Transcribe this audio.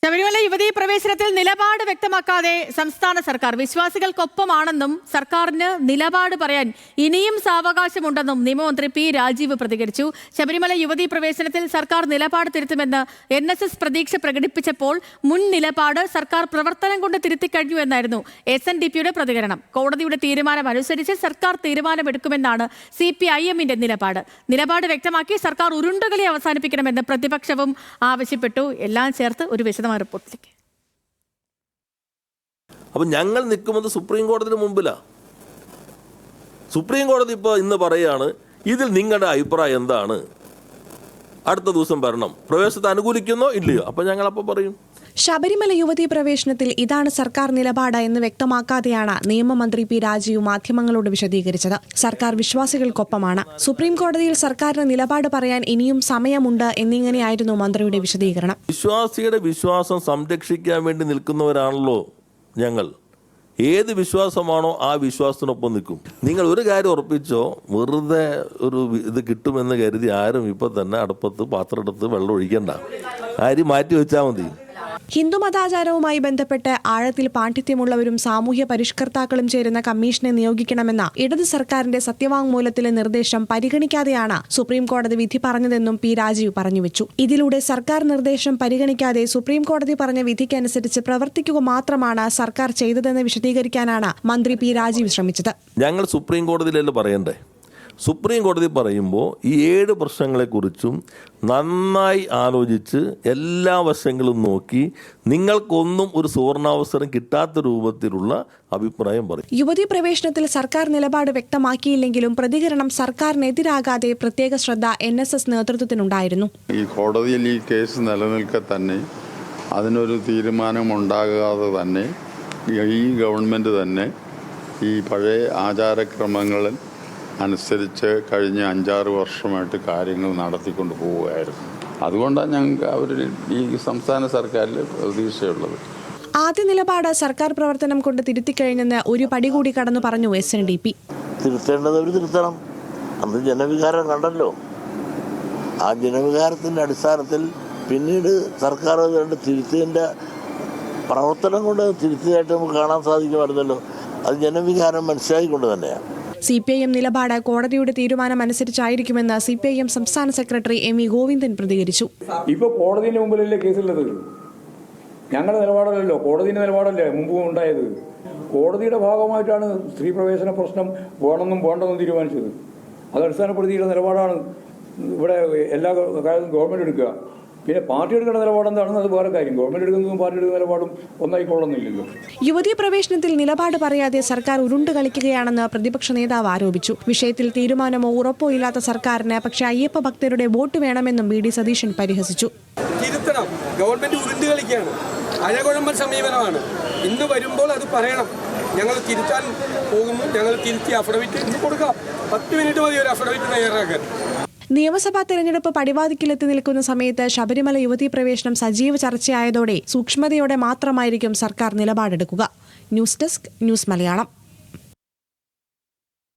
ശബരിമല യുവതീ പ്രവേശനത്തിൽ നിലപാട് വ്യക്തമാക്കാതെ സംസ്ഥാന സർക്കാർ വിശ്വാസികൾക്കൊപ്പമാണെന്നും സർക്കാരിന് നിലപാട് പറയാൻ ഇനിയും സാവകാശമുണ്ടെന്നും നിയമമന്ത്രി പി രാജീവ് പ്രതികരിച്ചു. ശബരിമല യുവതീ പ്രവേശനത്തിൽ സർക്കാർ നിലപാട് തിരുത്തുമെന്ന് NSS പ്രതീക്ഷ പ്രകടിപ്പിച്ചപ്പോൾ മുൻ നിലപാട് സർക്കാർ പ്രവർത്തനം കൊണ്ട് തിരുത്തിക്കഴിഞ്ഞു എന്നായിരുന്നു SNDPയുടെ പ്രതികരണം. കോടതിയുടെ തീരുമാനം അനുസരിച്ച് സർക്കാർ തീരുമാനമെടുക്കുമെന്നാണ് CPIM-ന്റെ നിലപാട് വ്യക്തമാക്കി സർക്കാർ ഉരുണ്ടുകളി അവസാനിപ്പിക്കണമെന്ന് പ്രതിപക്ഷവും ആവശ്യപ്പെട്ടു. എല്ലാം ചേർത്ത് ഒരു വിശദമായ റിപ്പോർട്ടിലേക്ക്. അപ്പം ഞങ്ങൾ നിൽക്കുന്നത് സുപ്രീം കോടതിയുടെ മുമ്പിലാണ്. സുപ്രീം കോടതി ഇപ്പോൾ ഇന്ന് പറയുകയാണ്, ഇതിൽ നിങ്ങളുടെ അഭിപ്രായം എന്താണ്, അടുത്ത ദിവസം വരണം, പ്രവേശനത്തെ അനുകൂലിക്കുന്നോ ഇല്ലയോ. അപ്പം ഞങ്ങളപ്പോൾ പറയും. ശബരിമല യുവതീ പ്രവേശനത്തിൽ ഇതാണ് സർക്കാർ നിലപാട് എന്ന് വ്യക്തമാക്കാതെയാണ് നിയമമന്ത്രി പി രാജീവ് മാധ്യമങ്ങളോട് വിശദീകരിച്ചത്. സർക്കാർ വിശ്വാസികൾക്കൊപ്പമാണ്. സുപ്രീം കോടതിയിൽ സർക്കാരിന് നിലപാട് പറയാൻ ഇനിയും സമയമുണ്ട് എന്നിങ്ങനെയായിരുന്നു മന്ത്രിയുടെ വിശദീകരണം. വിശ്വാസിയുടെ വിശ്വാസം സംരക്ഷിക്കാൻ വേണ്ടി നിൽക്കുന്നവരാണല്ലോ ഞങ്ങൾ. ഏത് വിശ്വാസമാണോ ആ വിശ്വാസത്തിനൊപ്പം നിൽക്കും. നിങ്ങൾ ഒരു കാര്യം ഉറപ്പിച്ചോ, വെറുതെ ഒരു ഇത് കിട്ടുമെന്ന് കരുതി ആരും ഇപ്പം തന്നെ അടുപ്പത്ത് പാത്രം എടുത്ത് വെള്ളം ഒഴിക്കണ്ട. ആരും മാറ്റി വെച്ചാൽ മതി. ഹിന്ദുമതാചാരവുമായി ബന്ധപ്പെട്ട് ആഴത്തിൽ പാണ്ഡിത്യമുള്ളവരും സാമൂഹ്യ പരിഷ്കർത്താക്കളും ചേരുന്ന കമ്മീഷനെ നിയോഗിക്കണമെന്ന ഇടത് സർക്കാരിന്റെ സത്യവാങ്മൂലത്തിലെ നിർദ്ദേശം പരിഗണിക്കാതെയാണ് സുപ്രീം കോടതി വിധി പറഞ്ഞതെന്നും പി രാജീവ് പറഞ്ഞുവെച്ചു. ഇതിലൂടെ സർക്കാർ നിർദ്ദേശം പരിഗണിക്കാതെ സുപ്രീം കോടതി പറഞ്ഞ വിധിക്കനുസരിച്ച് പ്രവർത്തിക്കുക മാത്രമാണ് സർക്കാർ ചെയ്തതെന്ന് വിശദീകരിക്കാനാണ് മന്ത്രി പി രാജീവ് ശ്രമിച്ചത്. ഞങ്ങൾ സുപ്രീം കോടതിയിലല്ലേ പറയണ്ടേ. സുപ്രീം കോടതി പറയുമ്പോൾ ഈ 7 പ്രശ്നങ്ങളെക്കുറിച്ചും നന്നായി ആലോചിച്ച് എല്ലാ വശങ്ങളും നോക്കി നിങ്ങൾക്കൊന്നും ഒരു സുവർണാവസരം കിട്ടാത്ത രൂപത്തിലുള്ള അഭിപ്രായം പറയും. യുവതീ പ്രവേശനത്തിൽ സർക്കാർ നിലപാട് വ്യക്തമാക്കിയില്ലെങ്കിലും പ്രതികരണം സർക്കാരിനെതിരാകാതെ പ്രത്യേക ശ്രദ്ധ NSS നേതൃത്വത്തിനുണ്ടായിരുന്നു. ഈ കോടതിയിൽ ഈ കേസ് നിലനിൽക്കെ തന്നെ അതിനൊരു തീരുമാനമുണ്ടാകാതെ തന്നെ ഈ ഗവൺമെൻറ് തന്നെ ഈ പഴയ ആചാരക്രമങ്ങളിൽ അനുസരിച്ച് കഴിഞ്ഞ 5-6 വർഷമായിട്ട് കാര്യങ്ങൾ നടത്തിക്കൊണ്ട് പോവുകയായിരുന്നു. അതുകൊണ്ടാണ് ഞങ്ങൾക്ക് ഈ സംസ്ഥാന സർക്കാരിൽ പ്രതീക്ഷയുള്ളത്. ആദ്യ നിലപാട് സർക്കാർ പ്രവർത്തനം കൊണ്ട് തിരുത്തിക്കഴിഞ്ഞെന്ന് ഒരു പടി കൂടി കടന്നു പറഞ്ഞു SNDP. തിരുത്തേണ്ടത് അവർ തിരുത്തണം. അന്ന് ജനവികാരം കണ്ടല്ലോ. ആ ജനവികാരത്തിൻ്റെ അടിസ്ഥാനത്തിൽ പിന്നീട് സർക്കാർ തിരുത്തിയതിൻ്റെ പ്രവർത്തനം കൊണ്ട് തിരുത്തിയതായിട്ട് നമുക്ക് കാണാൻ സാധിക്കുമായിരുന്നല്ലോ. അത് ജനവികാരം മനസ്സിലായിക്കൊണ്ട് തന്നെയാണ്. CPIM നിലപാട് കോടതിയുടെ തീരുമാനം അനുസരിച്ചായിരിക്കുമെന്ന് CPIM സംസ്ഥാന സെക്രട്ടറി ME ഗോവിന്ദൻ പ്രതികരിച്ചു. ഇപ്പോൾ കോടതിയുടെ മുമ്പിലല്ലേ കേസുള്ളത്? ഞങ്ങളുടെ നിലപാടല്ലോ, കോടതിയുടെ നിലപാടല്ലേ മുമ്പ് ഉണ്ടായത്. കോടതിയുടെ ഭാഗമായിട്ടാണ് സ്ത്രീ പ്രവേശന പ്രശ്നം വേണമെന്നും വേണ്ടെന്നും തീരുമാനിച്ചത്. അത് അടിസ്ഥാനപ്പെടുത്തിയുള്ള നിലപാടാണ് ഇവിടെ എല്ലാ കാര്യവും ഗവൺമെൻറ് എടുക്കുക. പിന്നെ പാർട്ടി എടുക്കുന്ന നിലപാടെന്താണെന്ന് അത് വേറെ കാര്യം. ഗവൺമെന്റ് എടുക്കുന്നതും പാർട്ടി എടുക്കുന്ന നിലപാടും ഒന്നായിക്കൊള്ളുന്നില്ലല്ലോ. യുവതീ പ്രവേശനത്തിൽ നിലപാട് പറയാതെ സർക്കാർ ഉരുണ്ടു കളിക്കുകയാണെന്ന് പ്രതിപക്ഷ നേതാവ് ആരോപിച്ചു. വിഷയത്തിൽ തീരുമാനമോ ഉറപ്പോ ഇല്ലാത്ത സർക്കാരിന് പക്ഷേ അയ്യപ്പ ഭക്തരുടെ വോട്ട് വേണമെന്നും BD സതീശൻ പരിഹസിച്ചു. തിരുത്തണം. ഗവൺമെന്റ് ഉരുണ്ടു കളിക്കുകയാണ്. അഴകുഴമ്പൻ സമീപനമാണ്. ഇന്ന് വരുമ്പോൾ അത് പറയണം. ഞങ്ങൾ തിരുത്താൻ പോകുന്നു, ഞങ്ങൾ തിരുത്തി അഫിഡവിറ്റ് ഇന്ന് കൊടുക്കാം. 10 മിനിറ്റ് മതി ഒരു അഫിഡവിറ്റ് തയ്യാറാക്കാൻ. നിയമസഭാ തെരഞ്ഞെടുപ്പ് പടിവാതിക്കലെത്തി നിൽക്കുന്ന സമയത്ത് ശബരിമല യുവതീ പ്രവേശനം സജീവ ചർച്ചയായതോടെ സൂക്ഷ്മതയോടെ മാത്രമായിരിക്കും സർക്കാർ നിലപാടെടുക്കുക. News desk, news Malayalam.